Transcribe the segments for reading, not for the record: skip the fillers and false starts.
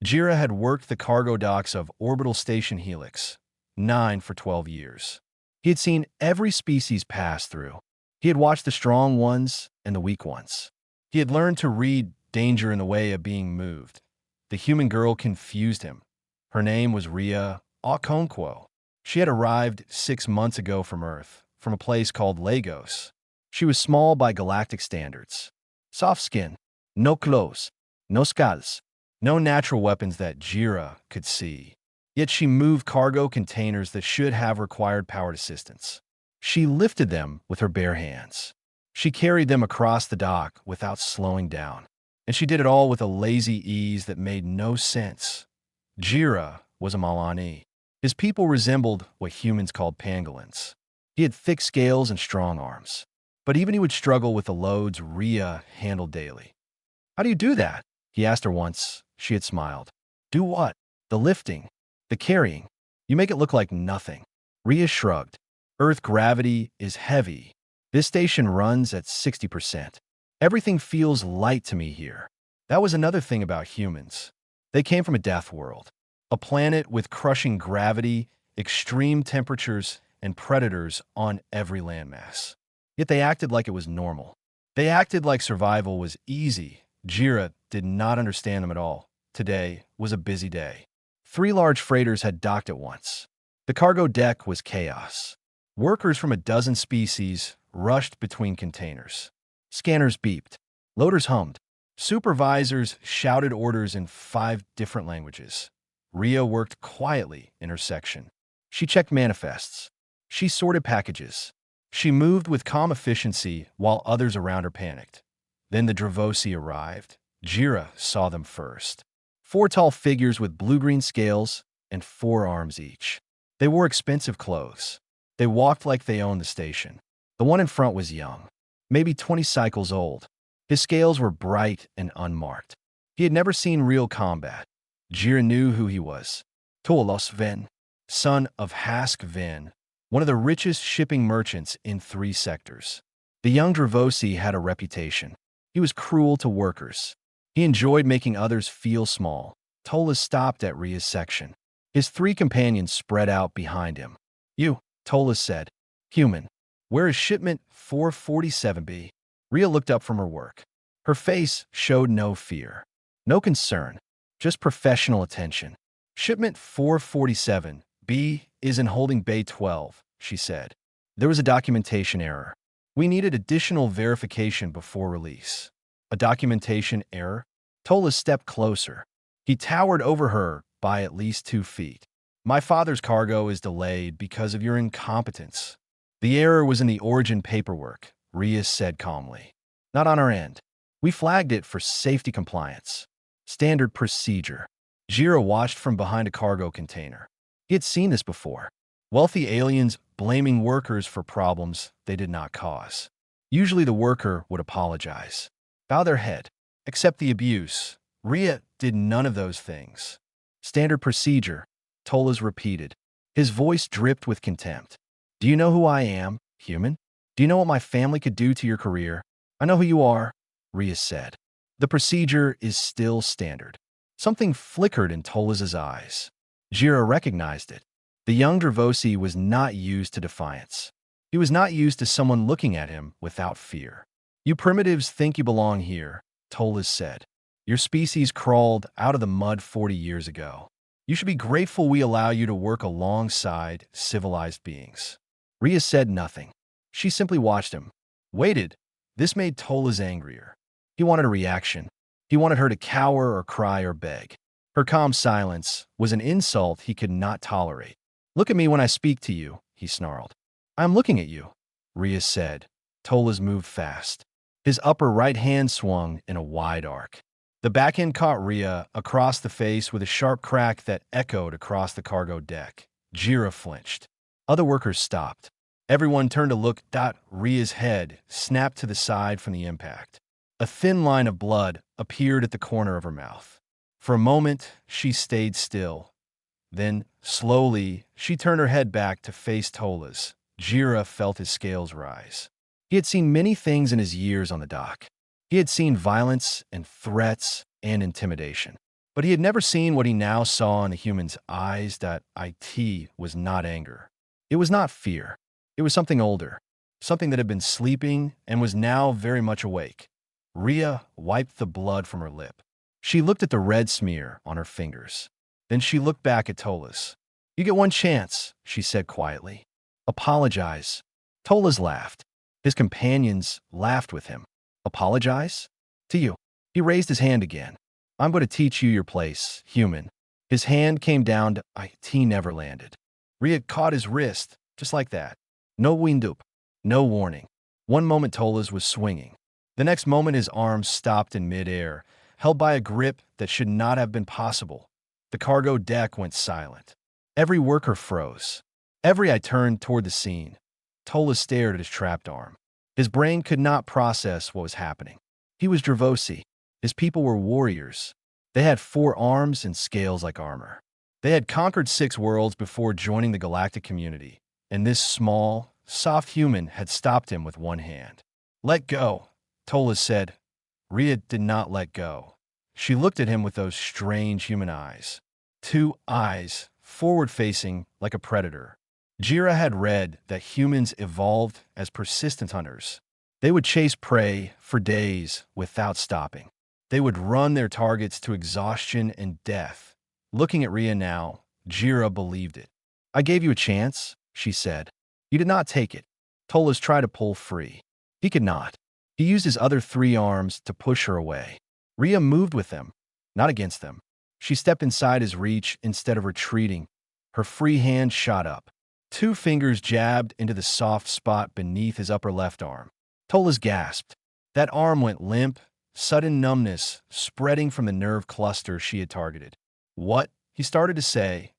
Jira had worked the cargo docks of Orbital Station Helix 9 for 12 years. He had seen every species pass through. He had watched the strong ones and the weak ones. He had learned to read danger in the way of being moved. The human girl confused him. Her name was Ria Okonkwo. She had arrived 6 months ago from Earth, from a place called Lagos. She was small by galactic standards. Soft skin, no clothes, no scales, no natural weapons that Jira could see. Yet she moved cargo containers that should have required powered assistance. She lifted them with her bare hands. She carried them across the dock without slowing down. And she did it all with a lazy ease that made no sense. Jira was a Malani. His people resembled what humans called pangolins. He had thick scales and strong arms. But even he would struggle with the loads Ria handled daily. "How do you do that?" he asked her once. She had smiled. "Do what?" "The lifting, the carrying. You make it look like nothing." Ria shrugged. "Earth gravity is heavy. This station runs at 60%. Everything feels light to me here." That was another thing about humans. They came from a death world, a planet with crushing gravity, extreme temperatures, and predators on every landmass. Yet they acted like it was normal. They acted like survival was easy. Jira did not understand them at all. Today was a busy day. 3 large freighters had docked at once. The cargo deck was chaos. Workers from a dozen species rushed between containers. Scanners beeped. Loaders hummed. Supervisors shouted orders in 5 different languages. Ria worked quietly in her section. She checked manifests. She sorted packages. She moved with calm efficiency while others around her panicked. Then the Dravosi arrived. Jira saw them first. 4 tall figures with blue-green scales and 4 arms each. They wore expensive clothes. They walked like they owned the station. The one in front was young, maybe 20 cycles old. His scales were bright and unmarked. He had never seen real combat. Jira knew who he was. Tuolos Ven, son of Hask Ven, one of the richest shipping merchants in 3 sectors. The young Dravosi had a reputation. He was cruel to workers. He enjoyed making others feel small. Tolas stopped at Ria's section. His 3 companions spread out behind him. "You," Tolas said. "Human. Where is shipment 447B?" Ria looked up from her work. Her face showed no fear, no concern, just professional attention. "Shipment 447B is in holding bay 12, she said. "There was a documentation error. We needed additional verification before release." "A documentation error?" Tolas stepped closer. He towered over her by at least 2 feet. "My father's cargo is delayed because of your incompetence." "The error was in the origin paperwork," Ria said calmly. "Not on our end. We flagged it for safety compliance. Standard procedure." Jira watched from behind a cargo container. He had seen this before. Wealthy aliens blaming workers for problems they did not cause. Usually the worker would apologize, bow their head, accept the abuse. Ria did none of those things. "Standard procedure," Tolas repeated. His voice dripped with contempt. "Do you know who I am, human? Do you know what my family could do to your career?" "I know who you are," Ria said. "The procedure is still standard." Something flickered in Tolas's eyes. Jira recognized it. The young Dravosi was not used to defiance. He was not used to someone looking at him without fear. "You primitives think you belong here," Tolas said. "Your species crawled out of the mud 40 years ago. You should be grateful we allow you to work alongside civilized beings." Ria said nothing. She simply watched him. Waited. This made Tolas angrier. He wanted a reaction. He wanted her to cower or cry or beg. Her calm silence was an insult he could not tolerate. "Look at me when I speak to you," he snarled. "I am looking at you," Ria said. Tolas moved fast. His upper right hand swung in a wide arc. The back end caught Ria across the face with a sharp crack that echoed across the cargo deck. Jira flinched. Other workers stopped. Everyone turned to look. Ria's head snapped to the side from the impact. A thin line of blood appeared at the corner of her mouth. For a moment, she stayed still. Then, slowly, she turned her head back to face Tolas. Jira felt his scales rise. He had seen many things in his years on the dock. He had seen violence and threats and intimidation. But he had never seen what he now saw in the human's eyes. That it was not anger. It was not fear. It was something older, something that had been sleeping and was now very much awake. Rhea wiped the blood from her lip. She looked at the red smear on her fingers. Then she looked back at Tolas. "You get one chance," she said quietly. "Apologize." Tolas laughed. His companions laughed with him. "Apologize? To you." He raised his hand again. "I'm going to teach you your place, human." His hand came down to IT never landed. Rhea caught his wrist, just like that. No windup, no warning. One moment Tolas was swinging. The next moment his arms stopped in midair, held by a grip that should not have been possible. The cargo deck went silent. Every worker froze. Every eye turned toward the scene. Tolas stared at his trapped arm. His brain could not process what was happening. He was Dravosi. His people were warriors. They had 4 arms and scales like armor. They had conquered 6 worlds before joining the galactic community, and this small, soft human had stopped him with one hand. "Let go," Tolas said. Rhea did not let go. She looked at him with those strange human eyes. 2 eyes, forward-facing like a predator. Jira had read that humans evolved as persistent hunters. They would chase prey for days without stopping. They would run their targets to exhaustion and death. Looking at Rhea now, Jira believed it. "I gave you a chance," she said. "You did not take it." Tolas tried to pull free. He could not. He used his other 3 arms to push her away. Rhea moved with them, not against them. She stepped inside his reach instead of retreating. Her free hand shot up. 2 fingers jabbed into the soft spot beneath his upper left arm. Tolas gasped. That arm went limp, sudden numbness spreading from the nerve cluster she had targeted. "What?" he started to say.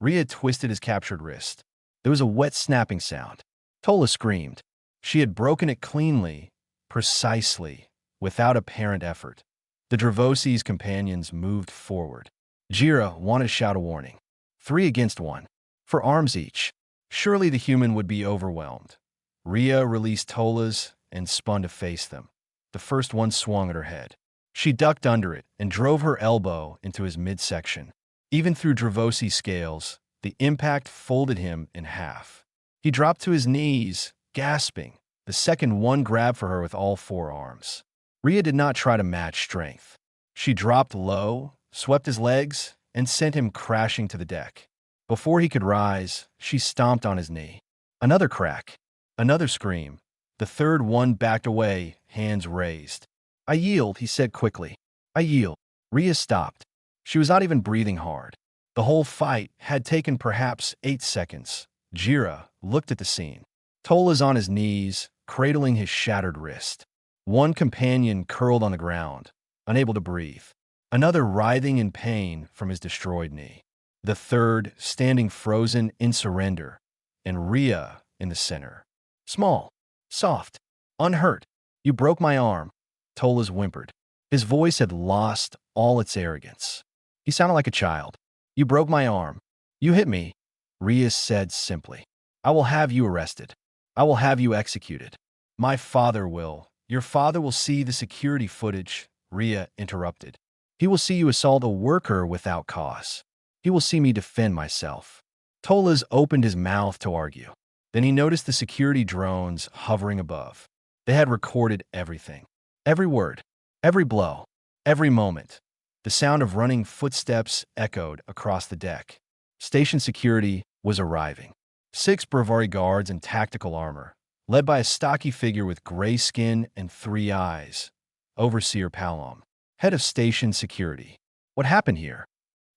Rhea twisted his captured wrist. There was a wet snapping sound. Tolas screamed. She had broken it cleanly, precisely, without apparent effort. The Dravosi's companions moved forward. Jira wanted to shout a warning. 3 against 1. 4 arms each. Surely the human would be overwhelmed. Rhea released Tolas and spun to face them. The first one swung at her head. She ducked under it and drove her elbow into his midsection. Even through Dravosi's scales, the impact folded him in half. He dropped to his knees, gasping. The second one grabbed for her with all 4 arms. Rhea did not try to match strength. She dropped low, swept his legs, and sent him crashing to the deck. Before he could rise, she stomped on his knee. Another crack. Another scream. The third one backed away, hands raised. "I yield," he said quickly. "I yield." Rhea stopped. She was not even breathing hard. The whole fight had taken perhaps 8 seconds. Jira looked at the scene. Tolas on his knees, cradling his shattered wrist. One companion curled on the ground, unable to breathe. Another writhing in pain from his destroyed knee. The third standing frozen in surrender, and Rhea in the center. Small, soft, unhurt. "You broke my arm," Tolas whimpered. His voice had lost all its arrogance. He sounded like a child. "You broke my arm. You hit me," Rhea said simply. "I will have you arrested. I will have you executed. My father will. Your father will see the security footage," Rhea interrupted. "He will see you assault a worker without cause. He will see me defend myself." Tolas opened his mouth to argue. Then he noticed the security drones hovering above. They had recorded everything. Every word, every blow, every moment. The sound of running footsteps echoed across the deck. Station security was arriving. 6 Bravari guards in tactical armor, led by a stocky figure with gray skin and 3 eyes. Overseer Palom, head of station security. "What happened here?"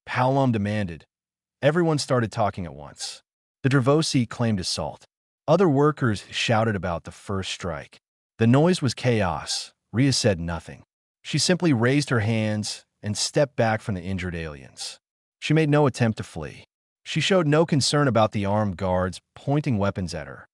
Palom demanded. Everyone started talking at once. The Dravosi claimed assault. Other workers shouted about the first strike. The noise was chaos. Rhea said nothing. She simply raised her hands and stepped back from the injured aliens. She made no attempt to flee. She showed no concern about the armed guards pointing weapons at her.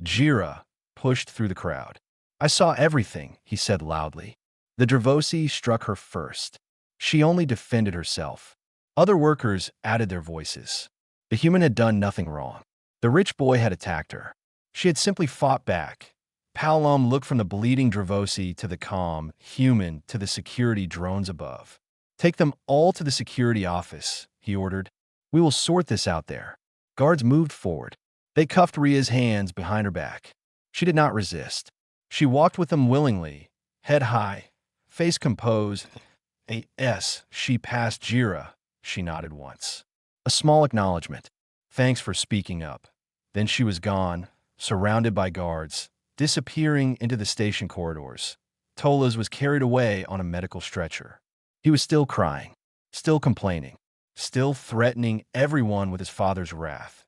Jira pushed through the crowd. "I saw everything," he said loudly. The Dravosi struck her first. She only defended herself. Other workers added their voices. The human had done nothing wrong. The rich boy had attacked her. She had simply fought back. Palom looked from the bleeding Dravosi to the calm human to the security drones above. Take them all to the security office, he ordered. We will sort this out there. Guards moved forward. They cuffed Ria's hands behind her back. She did not resist. She walked with them willingly, head high, face composed. She passed Jira. She nodded once. A small acknowledgement. Thanks for speaking up. Then she was gone, surrounded by guards, disappearing into the station corridors. Tolas was carried away on a medical stretcher. He was still crying, still complaining, still threatening everyone with his father's wrath.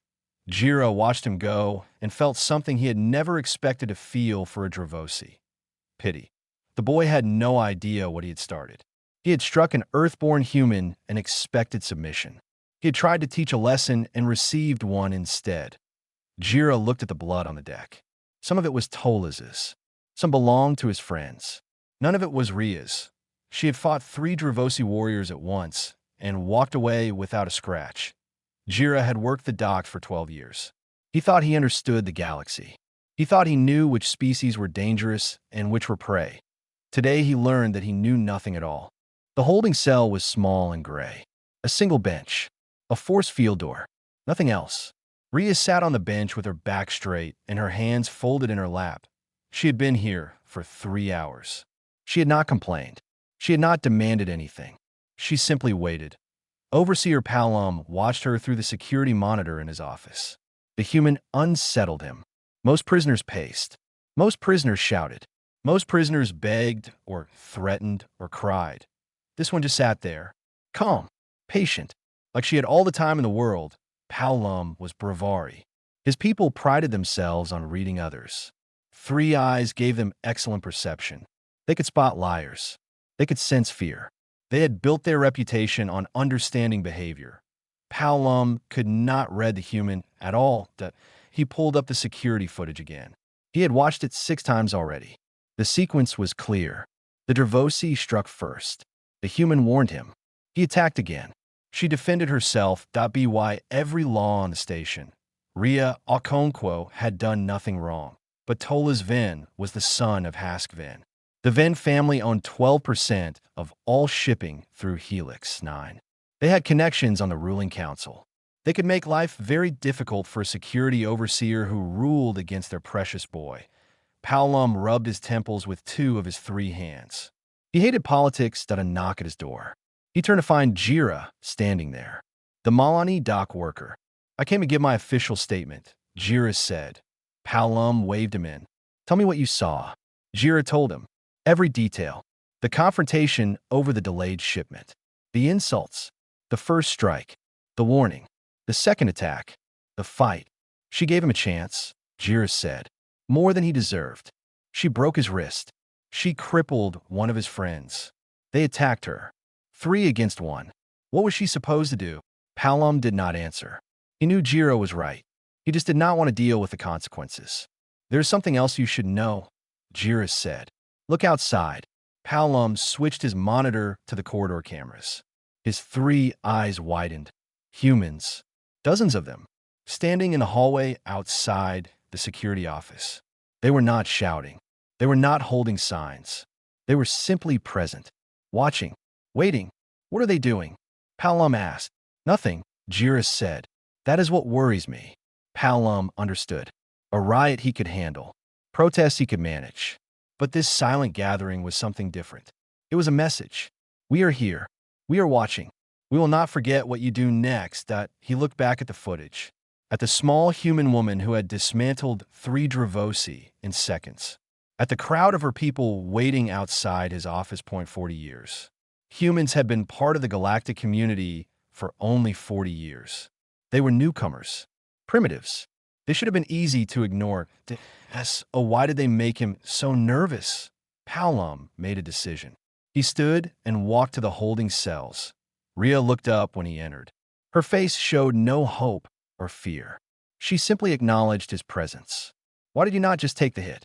Jira watched him go and felt something he had never expected to feel for a Dravosi. Pity. The boy had no idea what he had started. He had struck an Earthborn human and expected submission. He had tried to teach a lesson and received one instead. Jira looked at the blood on the deck. Some of it was Tolas's. Some belonged to his friends. None of it was Ria's. She had fought 3 Dravosi warriors at once and walked away without a scratch. Jira had worked the docks for 12 years. He thought he understood the galaxy. He thought he knew which species were dangerous and which were prey. Today he learned that he knew nothing at all. The holding cell was small and gray. A single bench. A force field door. Nothing else. Ria sat on the bench with her back straight and her hands folded in her lap. She had been here for 3 hours. She had not complained. She had not demanded anything. She simply waited. Overseer Palom watched her through the security monitor in his office. The human unsettled him. Most prisoners paced. Most prisoners shouted. Most prisoners begged or threatened or cried. This one just sat there, calm, patient, like she had all the time in the world. Palom was Bravari. His people prided themselves on reading others. 3 eyes gave them excellent perception. They could spot liars. They could sense fear. They had built their reputation on understanding behavior. Palom could not read the human at all. He pulled up the security footage again. He had watched it 6 times already. The sequence was clear. The Dravosi struck first. The human warned him. He attacked again. She defended herself. By every law on the station. Ria Okonkwo had done nothing wrong. But Tolas Ven was the son of Hask Ven. The Ven family owned 12% of all shipping through Helix 9. They had connections on the ruling council. They could make life very difficult for a security overseer who ruled against their precious boy. Palom rubbed his temples with 2 of his 3 hands. He hated politics. A knock at his door. He turned to find Jira standing there. The Malani dock worker. I came to give my official statement, Jira said. Palom waved him in. Tell me what you saw. Jira told him. Every detail. The confrontation over the delayed shipment. The insults. The first strike. The warning. The second attack. The fight. She gave him a chance, Jira said. More than he deserved. She broke his wrist. She crippled one of his friends. They attacked her. 3 against 1. What was she supposed to do? Palom did not answer. He knew Jira was right. He just did not want to deal with the consequences. There's something else you should know, Jira said. Look outside. Palom switched his monitor to the corridor cameras. His 3 eyes widened. Humans. Dozens of them. Standing in the hallway outside the security office. They were not shouting. They were not holding signs. They were simply present. Watching. Waiting. What are they doing? Palom asked. Nothing, Jira said. That is what worries me. Palom understood. A riot he could handle. Protests he could manage. But this silent gathering was something different. It was a message. We are here. We are watching. We will not forget what you do next. He looked back at the footage. At the small human woman who had dismantled 3 Dravosi in seconds. At the crowd of her people waiting outside his office. 40 years. Humans had been part of the galactic community for only 40 years. They were newcomers. Primitives. They should have been easy to ignore. Why did they make him so nervous? Palom made a decision. He stood and walked to the holding cells. Ria looked up when he entered. Her face showed no hope or fear. She simply acknowledged his presence. Why did you not just take the hit?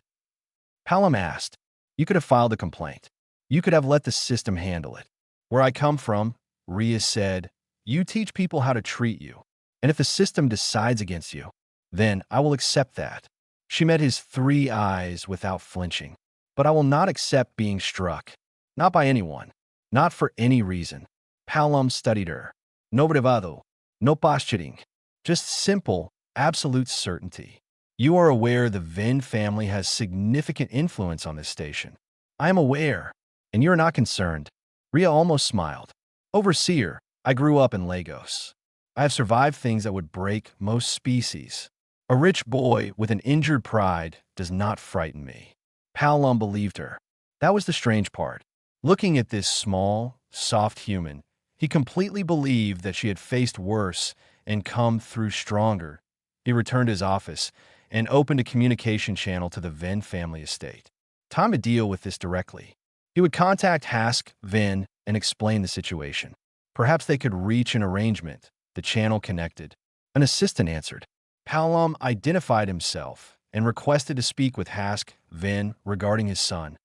Palom asked. You could have filed a complaint. You could have let the system handle it. Where I come from, Ria said, you teach people how to treat you. And if the system decides against you, then I will accept that. She met his 3 eyes without flinching. But I will not accept being struck. Not by anyone. Not for any reason. Palom studied her. No privado, no posturing. Just simple, absolute certainty. You are aware the Vin family has significant influence on this station. I am aware, and you're not concerned. Ria almost smiled. Overseer, I grew up in Lagos. I have survived things that would break most species. A rich boy with an injured pride does not frighten me. Palom believed her. That was the strange part. Looking at this small, soft human, he completely believed that she had faced worse and come through stronger. He returned to his office and opened a communication channel to the Vin family estate. Time to deal with this directly. He would contact Hask, Vin, and explain the situation. Perhaps they could reach an arrangement. The channel connected. An assistant answered. Palom identified himself and requested to speak with Hask, Vin, regarding his son.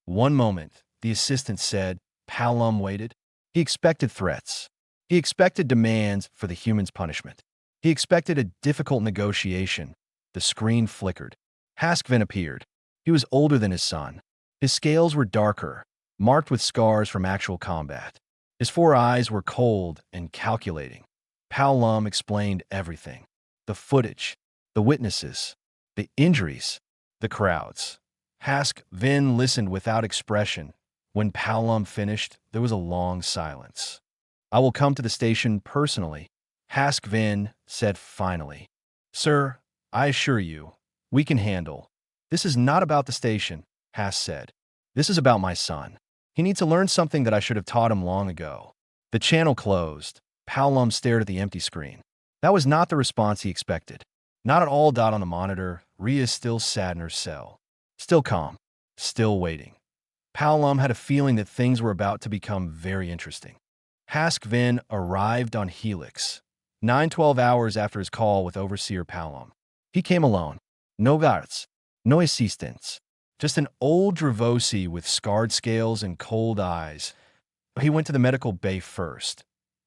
One moment, the assistant said. Palom waited. He expected threats. He expected demands for the human's punishment. He expected a difficult negotiation. The screen flickered. Haskvin appeared. He was older than his son. His scales were darker, marked with scars from actual combat. His 4 eyes were cold and calculating. Palom explained everything. The footage, the witnesses, the injuries, the crowds. Haskvin listened without expression. When Palom finished, there was a long silence. I will come to the station personally, Haskvin said finally. Sir, I assure you, we can handle. This is not about the station, Hask said. This is about my son. He needs to learn something that I should have taught him long ago. The channel closed. Palom stared at the empty screen. That was not the response he expected. Not at all. On the monitor, Ria still sat in her cell. Still calm. Still waiting. Palom had a feeling that things were about to become very interesting. Haskvin arrived on Helix, 9-12 hours after his call with Overseer Palom. He came alone. No guards. No assistants. Just an old Dravosi with scarred scales and cold eyes. He went to the medical bay first.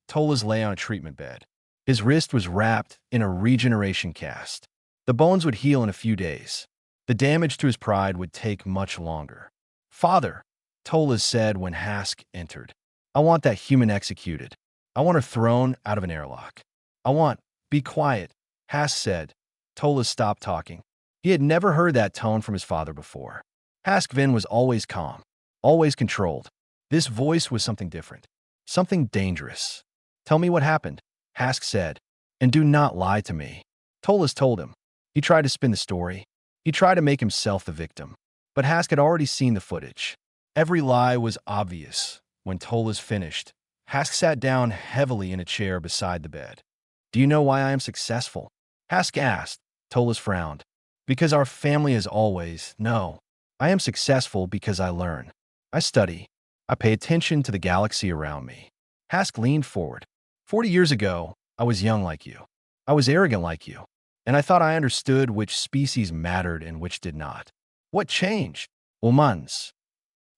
Tolas lay on a treatment bed. His wrist was wrapped in a regeneration cast. The bones would heal in a few days. The damage to his pride would take much longer. Father, Tolas said when Hask entered. I want that human executed. I want her thrown out of an airlock. Be quiet, Hask said. Tolas stopped talking. He had never heard that tone from his father before. Haskvin was always calm, always controlled. This voice was something different, something dangerous. Tell me what happened, Hask said, and do not lie to me. Tolas told him. He tried to spin the story. He tried to make himself the victim. But Hask had already seen the footage. Every lie was obvious. When Tolas finished, Hask sat down heavily in a chair beside the bed. Do you know why I am successful? Hask asked. Tolas frowned. Because our family is always, no. I am successful because I learn. I study. I pay attention to the galaxy around me. Hask leaned forward. 40 years ago, I was young like you. I was arrogant like you. And I thought I understood which species mattered and which did not. What changed? Humans.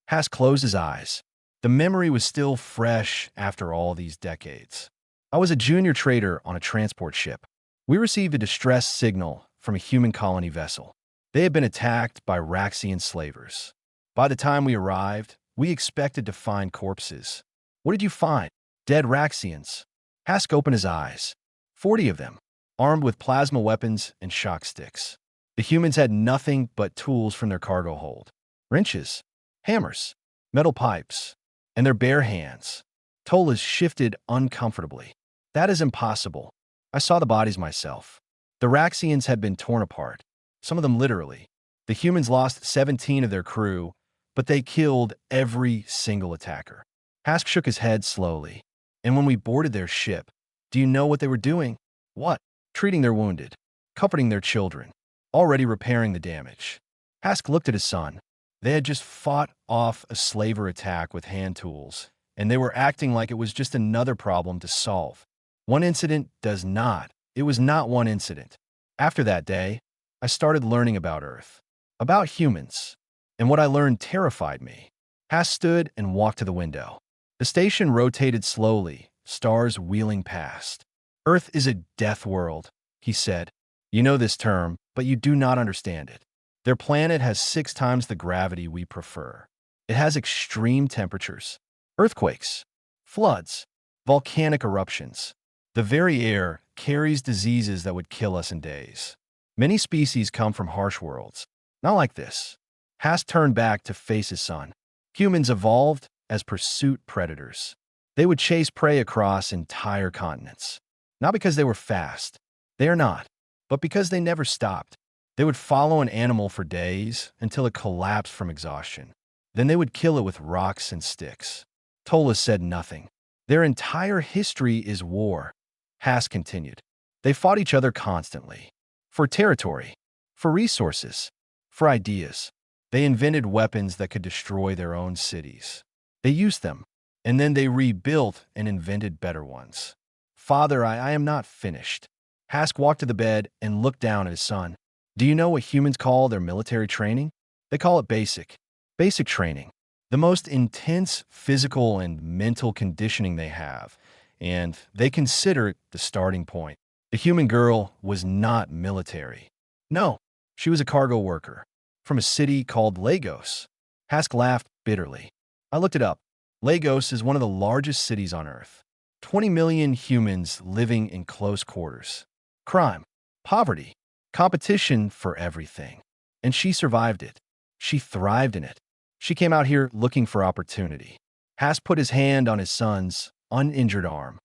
Hask closed his eyes. The memory was still fresh after all these decades. I was a junior trader on a transport ship. We received a distress signal from a human colony vessel. They had been attacked by Raxian slavers. By the time we arrived, we expected to find corpses. What did you find? Dead Raxians. Hask opened his eyes. 40 of them, armed with plasma weapons and shock sticks. The humans had nothing but tools from their cargo hold. Wrenches, hammers, metal pipes, and their bare hands. Tolas shifted uncomfortably. That is impossible. I saw the bodies myself. The Raxians had been torn apart, some of them literally. The humans lost 17 of their crew, but they killed every single attacker. Hask shook his head slowly. And when we boarded their ship, do you know what they were doing? What? Treating their wounded, comforting their children, already repairing the damage. Hask looked at his son. They had just fought off a slaver attack with hand tools, and they were acting like it was just another problem to solve. One incident does not. It was not one incident. After that day, I started learning about Earth, about humans, and what I learned terrified me. Hask stood and walked to the window. The station rotated slowly, stars wheeling past. Earth is a death world, he said. You know this term, but you do not understand it. Their planet has 6 times the gravity we prefer. It has extreme temperatures, earthquakes, floods, volcanic eruptions. The very air carries diseases that would kill us in days. Many species come from harsh worlds. Not like this. Hask turned back to face his son. Humans evolved as pursuit predators. They would chase prey across entire continents. Not because they were fast. They are not. But because they never stopped. They would follow an animal for days until it collapsed from exhaustion. Then they would kill it with rocks and sticks. Tola said nothing. Their entire history is war. Hask continued. They fought each other constantly. For territory. For resources. For ideas. They invented weapons that could destroy their own cities. They used them. And then they rebuilt and invented better ones. Father, I am not finished. Hask walked to the bed and looked down at his son. Do you know what humans call their military training? They call it basic. Basic training. The most intense physical and mental conditioning they have, and they consider it the starting point. The human girl was not military. No, she was a cargo worker from a city called Lagos. Hask laughed bitterly. I looked it up. Lagos is one of the largest cities on Earth. 20 million humans living in close quarters. Crime, poverty, competition for everything. And she survived it. She thrived in it. She came out here looking for opportunity. Hask put his hand on his son's uninjured arm.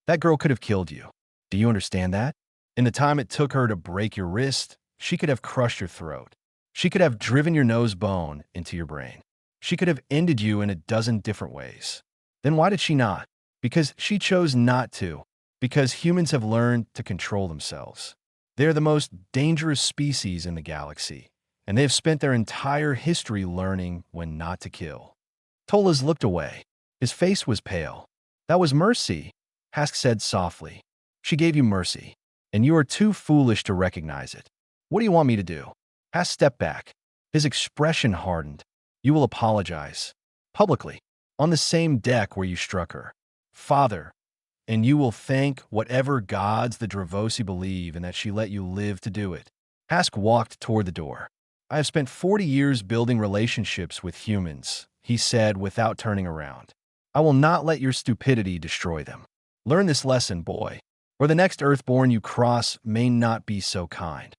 That girl could have killed you. Do you understand that? In the time it took her to break your wrist, she could have crushed your throat. She could have driven your nose bone into your brain. She could have ended you in a dozen different ways. Then why did she not? Because she chose not to. Because humans have learned to control themselves. They are the most dangerous species in the galaxy, and they have spent their entire history learning when not to kill. Tolas looked away. His face was pale. That was mercy, Hask said softly. She gave you mercy, and you are too foolish to recognize it. What do you want me to do? Hask stepped back. His expression hardened. You will apologize. Publicly. On the same deck where you struck her. Father. And you will thank whatever gods the Dravosi believe and that she let you live to do it. Hask walked toward the door. I have spent 40 years building relationships with humans, he said without turning around. I will not let your stupidity destroy them. Learn this lesson, boy, or the next Earthborn you cross may not be so kind.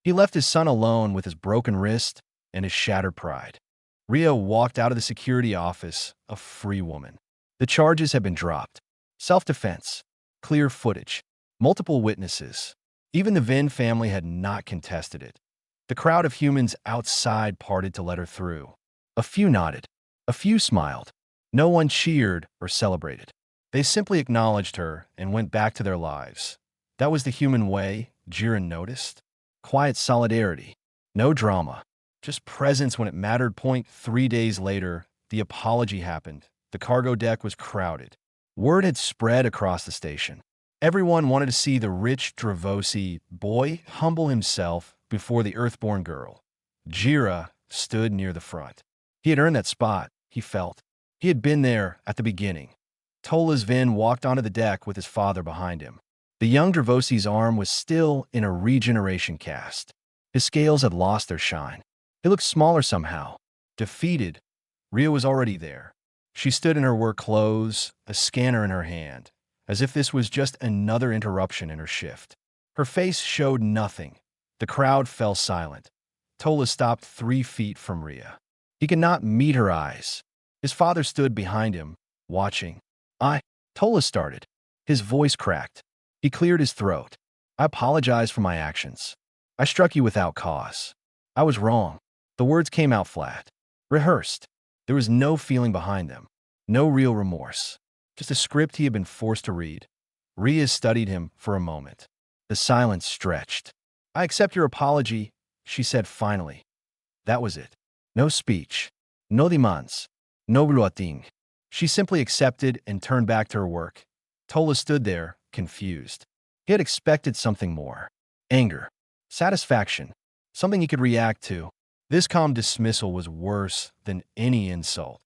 He left his son alone with his broken wrist and his shattered pride. Ria walked out of the security office, a free woman. The charges had been dropped. Self-defense, clear footage, multiple witnesses. Even the Vin family had not contested it. The crowd of humans outside parted to let her through. A few nodded. A few smiled. No one cheered or celebrated. They simply acknowledged her and went back to their lives. That was the human way, Jiren noticed. Quiet solidarity. No drama. Just presence when it mattered. 3 days later, the apology happened. The cargo deck was crowded. Word had spread across the station. Everyone wanted to see the rich Dravosi boy humble himself before the Earthborn girl. Jira stood near the front. He had earned that spot, he felt. He had been there at the beginning. Tolas Vin walked onto the deck with his father behind him. The young Dravosi's arm was still in a regeneration cast. His scales had lost their shine. He looked smaller somehow. Defeated, Ria was already there. She stood in her work clothes, a scanner in her hand, as if this was just another interruption in her shift. Her face showed nothing. The crowd fell silent. Tola stopped 3 feet from Ria. He could not meet her eyes. His father stood behind him, watching. Tola started. His voice cracked. He cleared his throat. I apologize for my actions. I struck you without cause. I was wrong. The words came out flat. Rehearsed. There was no feeling behind them. No real remorse. Just a script he had been forced to read. Ria studied him for a moment. The silence stretched. I accept your apology, she said finally. That was it. No speech. No demands. No ruating. She simply accepted and turned back to her work. Tola stood there, confused. He had expected something more. Anger. Satisfaction. Something he could react to. This calm dismissal was worse than any insult.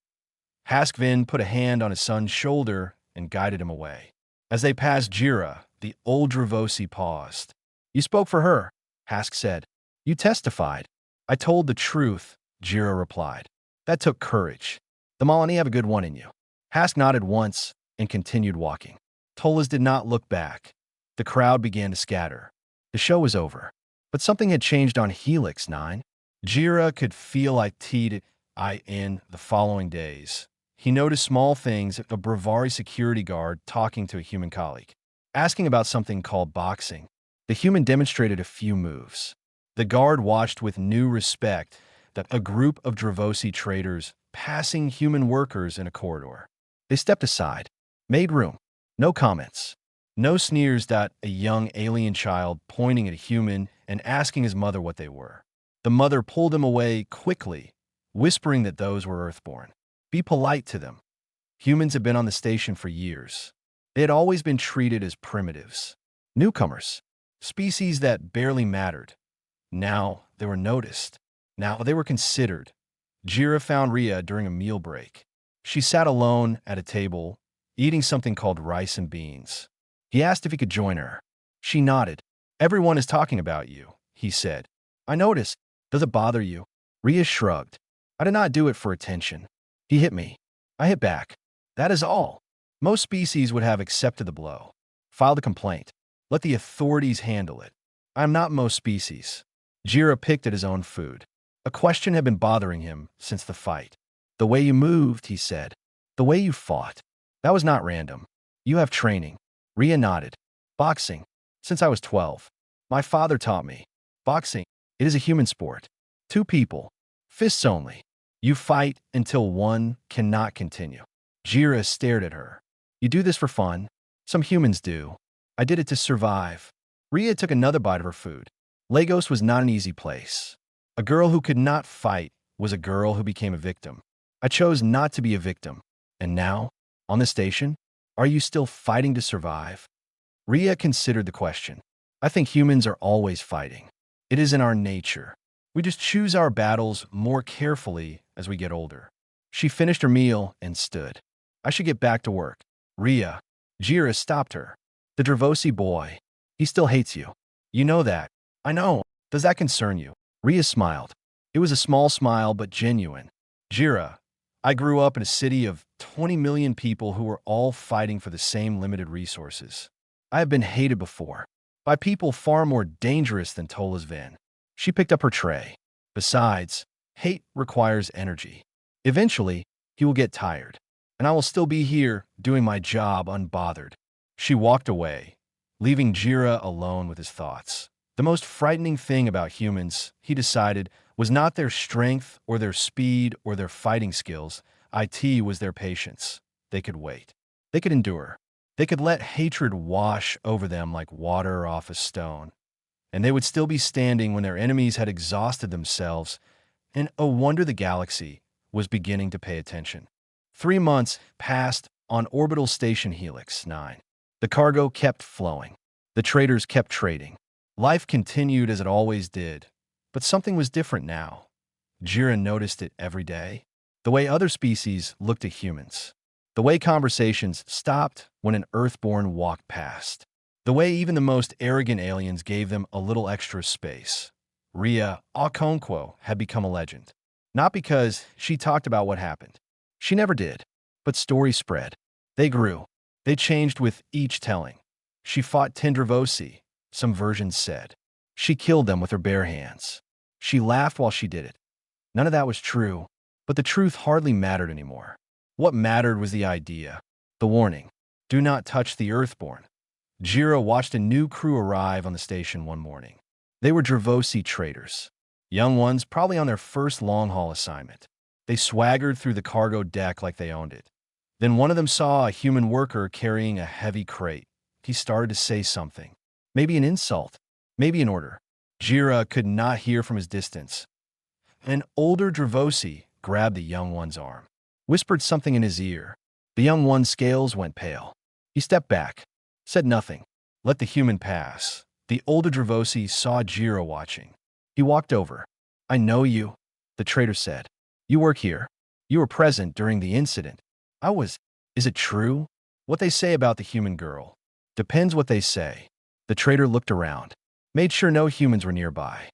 Haskvin put a hand on his son's shoulder and guided him away. As they passed Jira, the old Dravosi paused. You spoke for her, Hask said. You testified. I told the truth, Jira replied. That took courage. The Malani have a good one in you. Hask nodded once and continued walking. Tolas did not look back. The crowd began to scatter. The show was over. But something had changed on Helix 9. Jira could feel it in the following days. He noticed small things, a Bravari security guard talking to a human colleague, asking about something called boxing. The human demonstrated a few moves. The guard watched with new respect that a group of Dravosi traders passing human workers in a corridor. They stepped aside, made room. No comments. No sneers. A young alien child pointing at a human and asking his mother what they were. The mother pulled him away quickly, whispering that those were Earthborn. Be polite to them. Humans had been on the station for years. They had always been treated as primitives. Newcomers. Species that barely mattered. Now they were noticed. Now they were considered. Jira found Ria during a meal break. She sat alone at a table, eating something called rice and beans. He asked if he could join her. She nodded. Everyone is talking about you, he said. I noticed. Does it bother you? Ria shrugged. I did not do it for attention. He hit me. I hit back. That is all. Most species would have accepted the blow. Filed a complaint. Let the authorities handle it. I am not most species. Jira picked at his own food. A question had been bothering him since the fight. The way you moved, he said. The way you fought. That was not random. You have training. Ria nodded. Boxing. Since I was 12. My father taught me. Boxing. It is a human sport. Two people. Fists only. You fight until one cannot continue. Jira stared at her. You do this for fun? Some humans do. I did it to survive. Ria took another bite of her food. Lagos was not an easy place. A girl who could not fight was a girl who became a victim. I chose not to be a victim. And now, on the station, are you still fighting to survive? Ria considered the question. I think humans are always fighting. It is in our nature. We just choose our battles more carefully as we get older. She finished her meal and stood. I should get back to work. Ria. Jira stopped her. The Dravosi boy. He still hates you. You know that. I know. Does that concern you? Ria smiled. It was a small smile, but genuine. Jira. I grew up in a city of 20 million people who were all fighting for the same limited resources. I have been hated before. By people far more dangerous than Tola's Van. She picked up her tray. Besides, hate requires energy. Eventually, he will get tired. And I will still be here, doing my job unbothered. She walked away, leaving Jira alone with his thoughts. The most frightening thing about humans, he decided, was not their strength or their speed or their fighting skills. It was their patience. They could wait. They could endure. They could let hatred wash over them like water off a stone. And they would still be standing when their enemies had exhausted themselves, and oh wonder the galaxy was beginning to pay attention. 3 months passed on orbital station Helix 9. The cargo kept flowing. The traders kept trading. Life continued as it always did, but something was different now. Jira noticed it every day. The way other species looked at humans. The way conversations stopped when an Earthborn walked past. The way even the most arrogant aliens gave them a little extra space. Ria Okonkwo had become a legend. Not because she talked about what happened. She never did. But stories spread. They grew. They changed with each telling. She fought Tendravosi, some versions said. She killed them with her bare hands. She laughed while she did it. None of that was true, but the truth hardly mattered anymore. What mattered was the idea. The warning. Do not touch the Earthborn. Jira watched a new crew arrive on the station one morning. They were Dravosi traders. Young ones, probably on their first long-haul assignment. They swaggered through the cargo deck like they owned it. Then one of them saw a human worker carrying a heavy crate. He started to say something. Maybe an insult. Maybe an order. Jira could not hear from his distance. An older Dravosi grabbed the young one's arm. Whispered something in his ear. The young one's scales went pale. He stepped back. Said nothing. Let the human pass. The older Dravosi saw Jira watching. He walked over. I know you, the trader said. You work here. You were present during the incident. I was. Is it true? What they say about the human girl. Depends what they say. The trader looked around. Made sure no humans were nearby.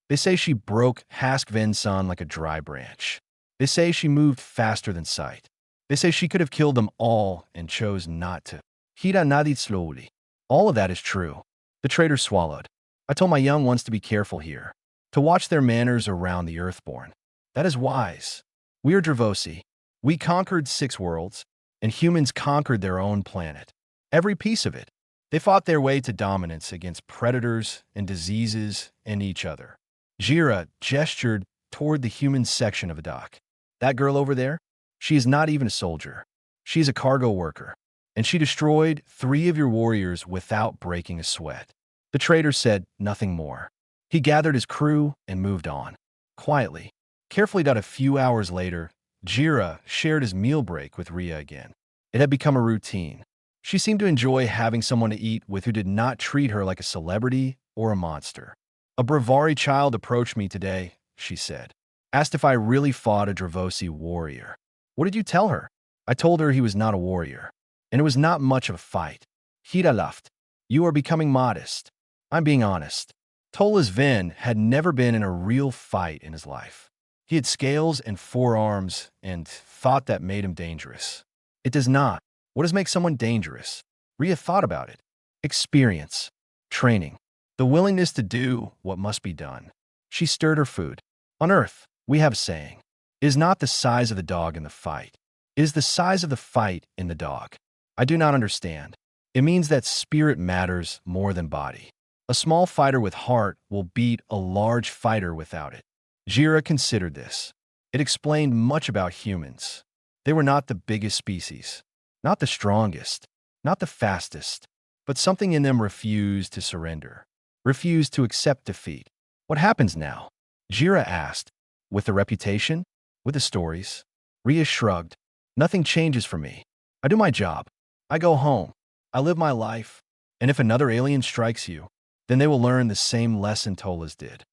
They say she broke Hask Venson like a dry branch. They say she moved faster than sight. They say she could have killed them all and chose not to. Hira nodded slowly. All of that is true. The trader swallowed. I told my young ones to be careful here, to watch their manners around the Earthborn. That is wise. We are Dravosi. We conquered 6 worlds, and humans conquered their own planet. Every piece of it. They fought their way to dominance against predators and diseases and each other. Jira gestured toward the human section of the dock. That girl over there? She is not even a soldier. She is a cargo worker, and she destroyed 3 of your warriors without breaking a sweat. The trader said nothing more. He gathered his crew and moved on. Quietly, carefully. A few hours later, Jira shared his meal break with Ria again. It had become a routine. She seemed to enjoy having someone to eat with who did not treat her like a celebrity or a monster. A Bravari child approached me today, she said. Asked if I really fought a Dravosi warrior. What did you tell her? I told her he was not a warrior, and it was not much of a fight. Hira laughed. You are becoming modest. I'm being honest. Tolas Ven had never been in a real fight in his life. He had scales and 4 arms and thought that made him dangerous. It does not. What does make someone dangerous? Ria thought about it. Experience. Training. The willingness to do what must be done. She stirred her food. On Earth, we have a saying. It is not the size of the dog in the fight. It is the size of the fight in the dog. I do not understand. It means that spirit matters more than body. A small fighter with heart will beat a large fighter without it. Jira considered this. It explained much about humans. They were not the biggest species, not the strongest, not the fastest, but something in them refused to surrender, refused to accept defeat. What happens now? Jira asked. With the reputation? With the stories? Ria shrugged. Nothing changes for me. I do my job. I go home. I live my life. And if another alien strikes you, then they will learn the same lesson Tolas did.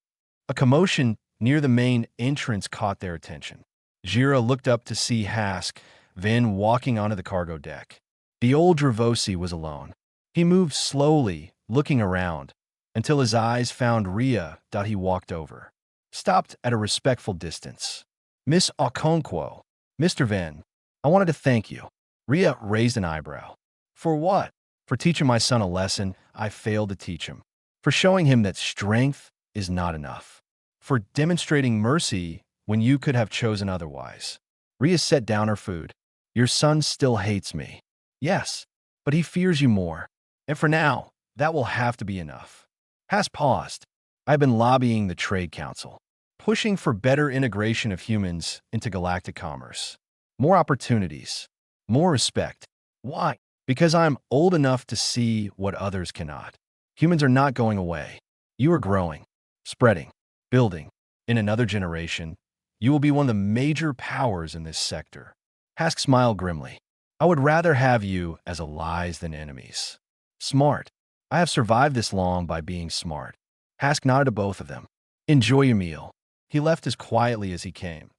A commotion near the main entrance caught their attention. Jira looked up to see Hask, Vin walking onto the cargo deck. The old Dravosi was alone. He moved slowly, looking around, until his eyes found Ria. He walked over. Stopped at a respectful distance. Miss Okonkwo, Mr. Vin, I wanted to thank you. Ria raised an eyebrow. For what? For teaching my son a lesson I failed to teach him. For showing him that strength is not enough. For demonstrating mercy when you could have chosen otherwise. Ria set down her food. Your son still hates me. Yes, but he fears you more. And for now, that will have to be enough. Has paused. I've been lobbying the Trade Council, pushing for better integration of humans into galactic commerce. More opportunities. More respect. Why? Because I'm old enough to see what others cannot. Humans are not going away. You are growing, spreading, building. In another generation, you will be one of the major powers in this sector. Hask smiled grimly. I would rather have you as allies than enemies. Smart. I have survived this long by being smart. Hask nodded to both of them. Enjoy your meal. He left as quietly as he came.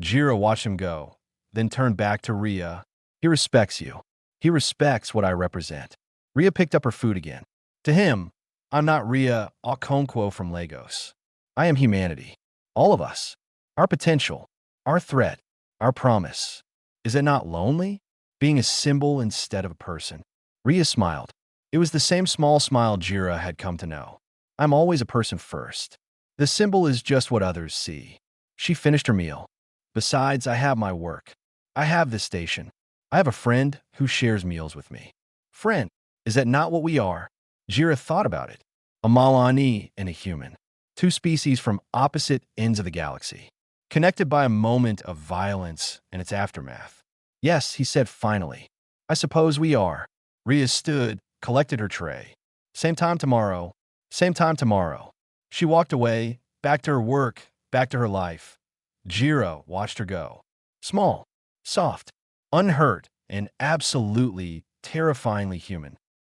Jira watched him go, then turned back to Ria. He respects you. He respects what I represent. Ria picked up her food again. To him, I'm not Ria Okonkwo from Lagos. I am humanity. All of us. Our potential. Our threat. Our promise. Is it not lonely? Being a symbol instead of a person. Ria smiled. It was the same small smile Jira had come to know. I'm always a person first. The symbol is just what others see. She finished her meal. Besides, I have my work. I have this station. I have a friend who shares meals with me. Friend, is that not what we are? Jira thought about it. A Malani and a human. 2 species from opposite ends of the galaxy. Connected by a moment of violence and its aftermath. Yes, he said finally. I suppose we are. Ria stood, collected her tray. Same time tomorrow. Same time tomorrow. She walked away, back to her work, back to her life. Jira watched her go. Small, soft, unhurt, and absolutely terrifyingly human.